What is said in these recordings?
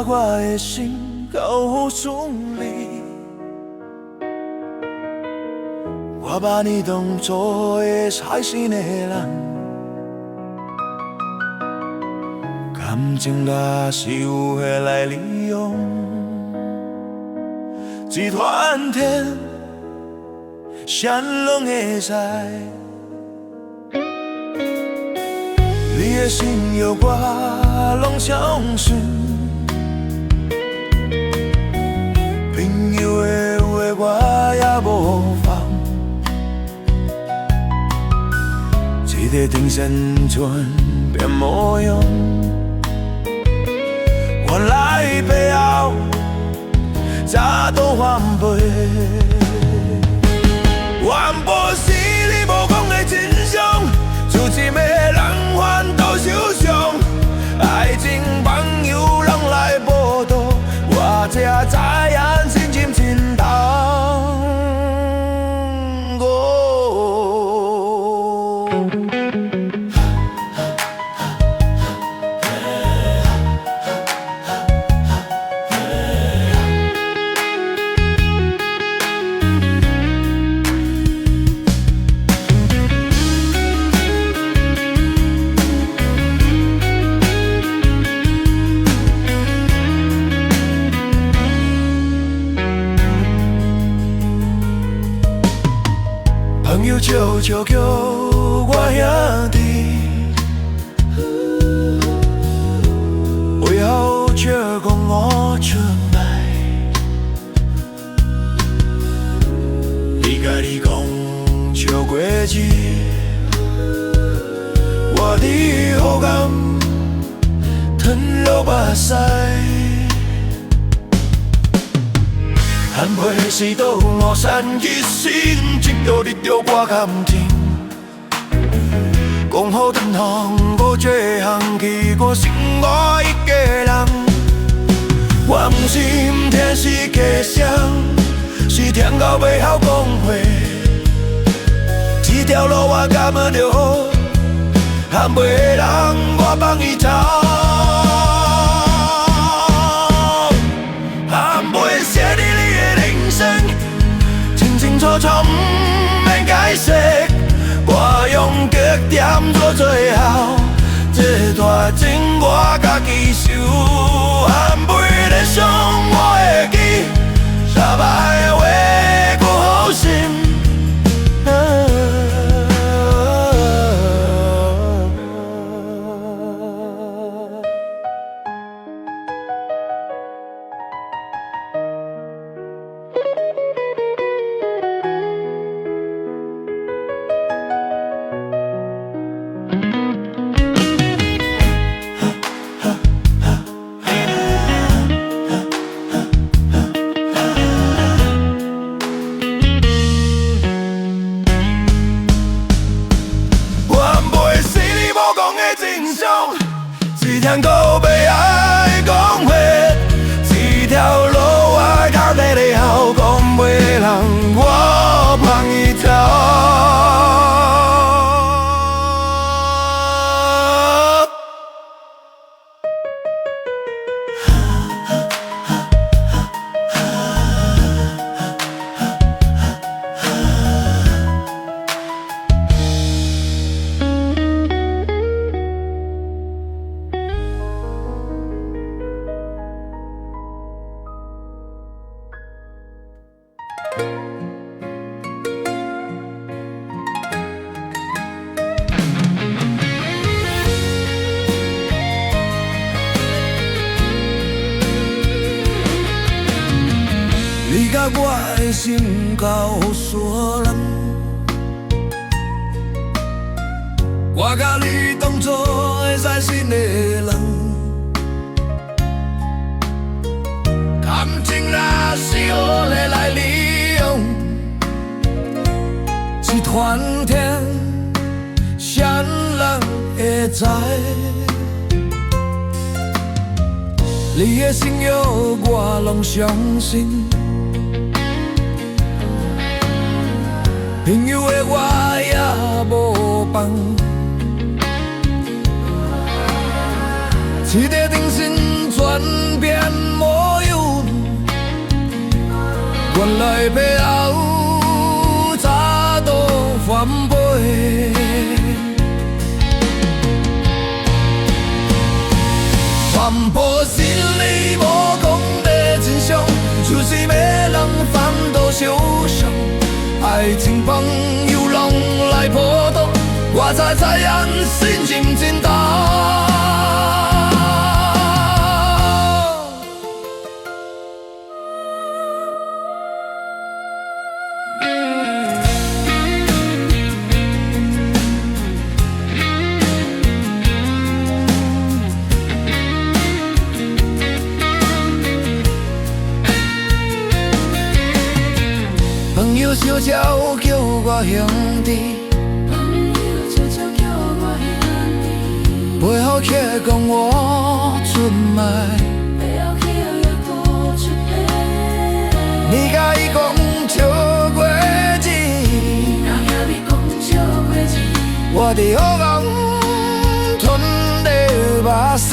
我的心够顺利。我把你当作会猜心的人，感情若是有会来利用，一团天，谁拢会知？你的心有我拢相信，朋友的话我也无放。一个定身寸变模样，原来背后早都翻倍。原本是你无讲的真相，有一个人烦恼受伤，爱情朋友人来报道，我才知影心情真重。朋友悄悄叫我兄弟，为好借讲我出卖。你甲你讲笑过日，我的好感吞落目屎。含袂是倒我散一心，直到你着我感情。讲好等候无这项去我剩我一个人。我不是不听是假声，是听到袂晓讲话。这条路我甘愿着好，含袂的人我放伊走。含袂写你的人生，清清楚楚不免解释。我用极点做最后，这段情我家己受。含袂的伤我会记，三摆的话搁好心。一天搁要爱讲话，这条路我脚底里后讲袂人，我放伊走。你甲我的心交相连，我甲你当作会使信的人，感情若是有人来利用，一团天，谁人会知？你的心有我拢相信。朋友的我也无放，一个定心全遍无有，原来背后早都翻倍。传播心里无讲的真相，就是要人烦恼受伤。爱情朋友拢来破洞，我才知影心情真重。朋友悄悄叫我兄弟，背后却讲我出卖。你甲伊讲笑过节，我伫黑暗吞着目屎。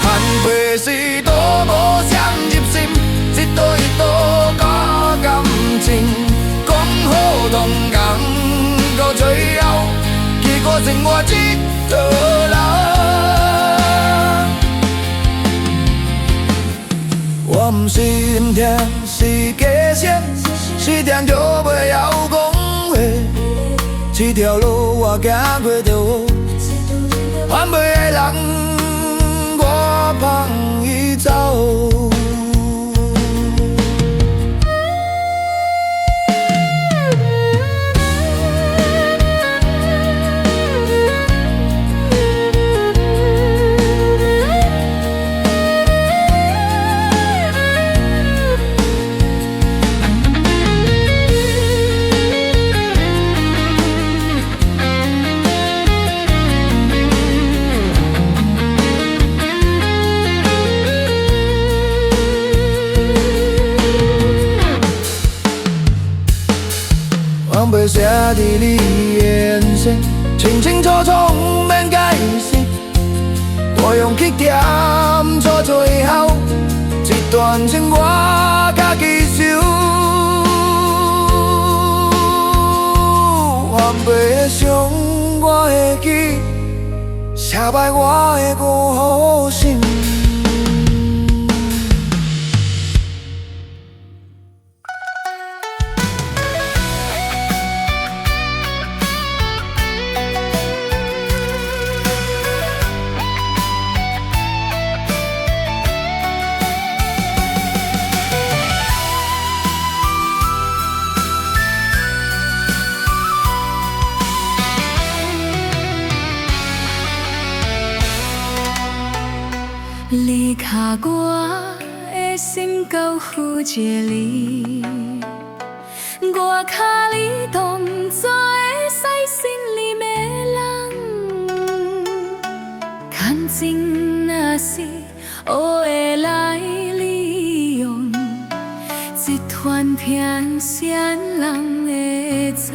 含悲是都无相入心，一道一道加感情，讲好同工，到最后结果剩我一个人。我毋是唔听，是假设，是听着袂晓讲话，这条路我行过着，还袂的人。我放伊走，袂写伫你的眼神，清清楚楚不免解释。我用去点做最后一段情，我家己受。还袂伤我的记，写败我的孤心。你卡我的心到负一你，我卡你当作会使心里的人，感情若是黑会来利用，一团偏谁人会知？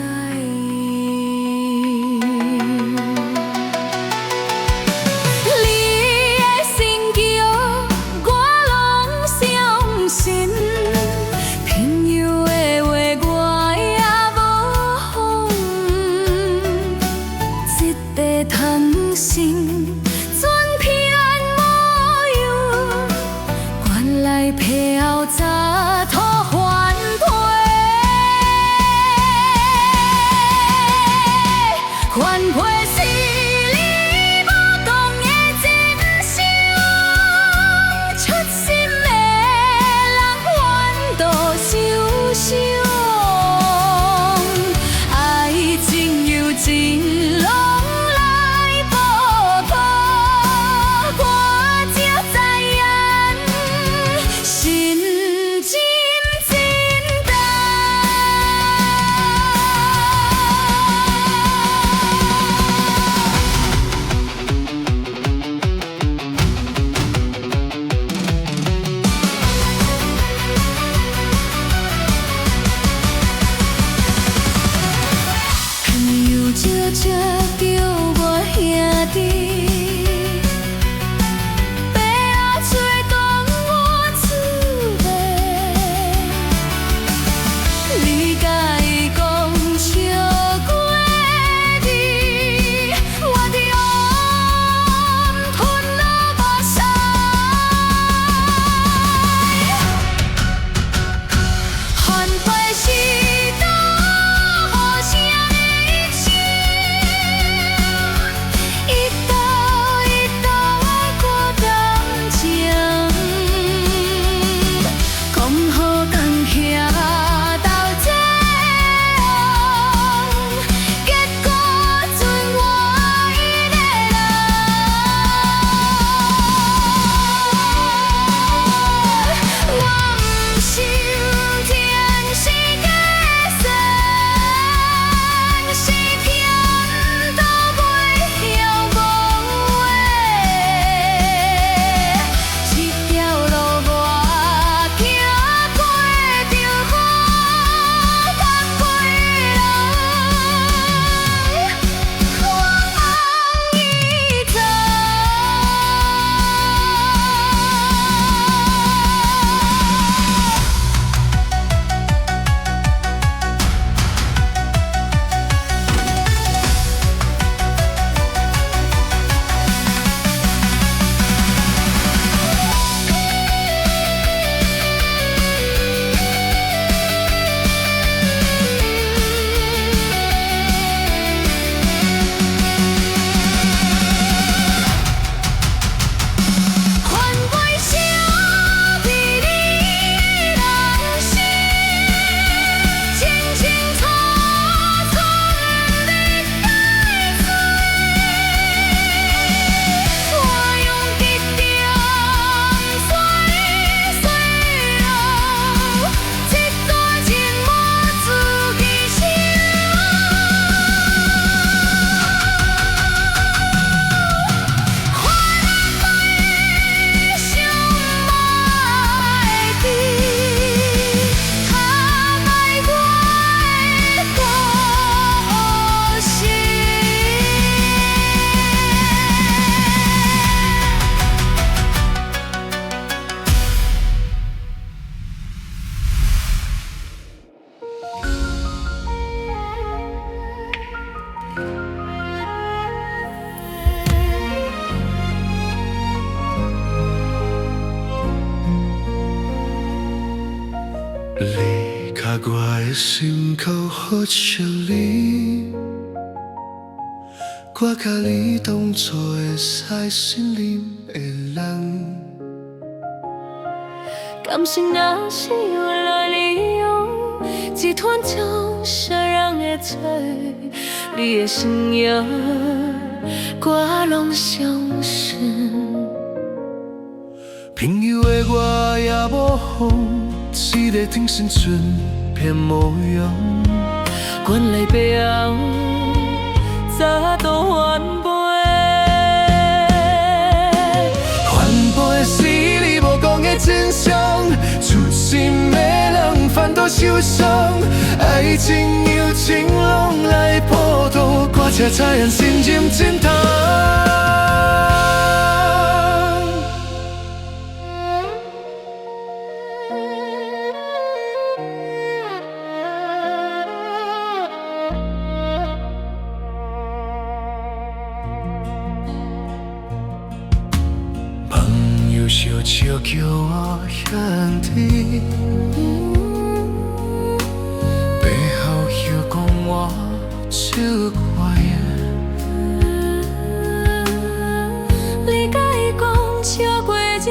背后早土翻倍，翻倍是你无讲的真相，出心的人反倒受伤，爱情由真long来报复，我才知影。离开我的心口，好像你，我甲你当作会使信任的人。感情若是有来利用，一团将啥人会做？你的信仰，我拢相信。朋友的我也无妨，一个挺身寸片模样。原来白红早都翻杯，翻杯是你无讲的真相，出心的人烦恼受伤，爱情友情拢来破土，我才知影信任真痛。朋友笑笑叫我兄弟，背后又讲我笑怪你甲伊讲笑过日，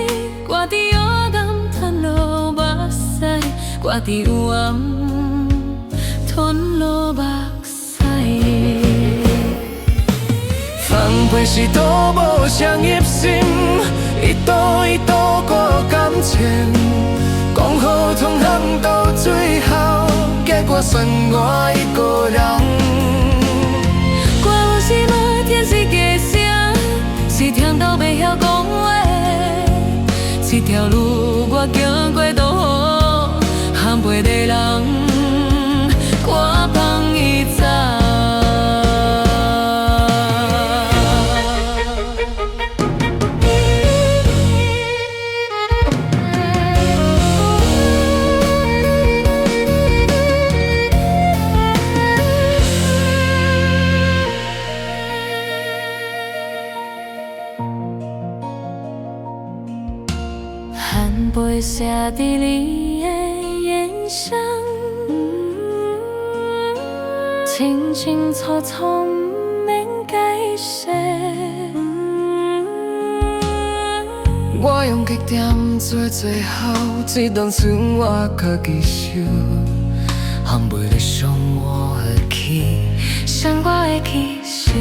我伫黑暗吞落目屎，我伫有暗吞落目屎。放屁是多无双入心，一刀一刀过感情，讲好通行到最后，结果剩我一个人。我有时嘛天是假声，是听到袂晓讲话，这条路我行过都好，含袂的人，我放伊走。汗杯写伫你的眼上，清清楚楚不免解释。我用极点做最后一段剩我家己受，含袂的伤我会去，伤我会去受。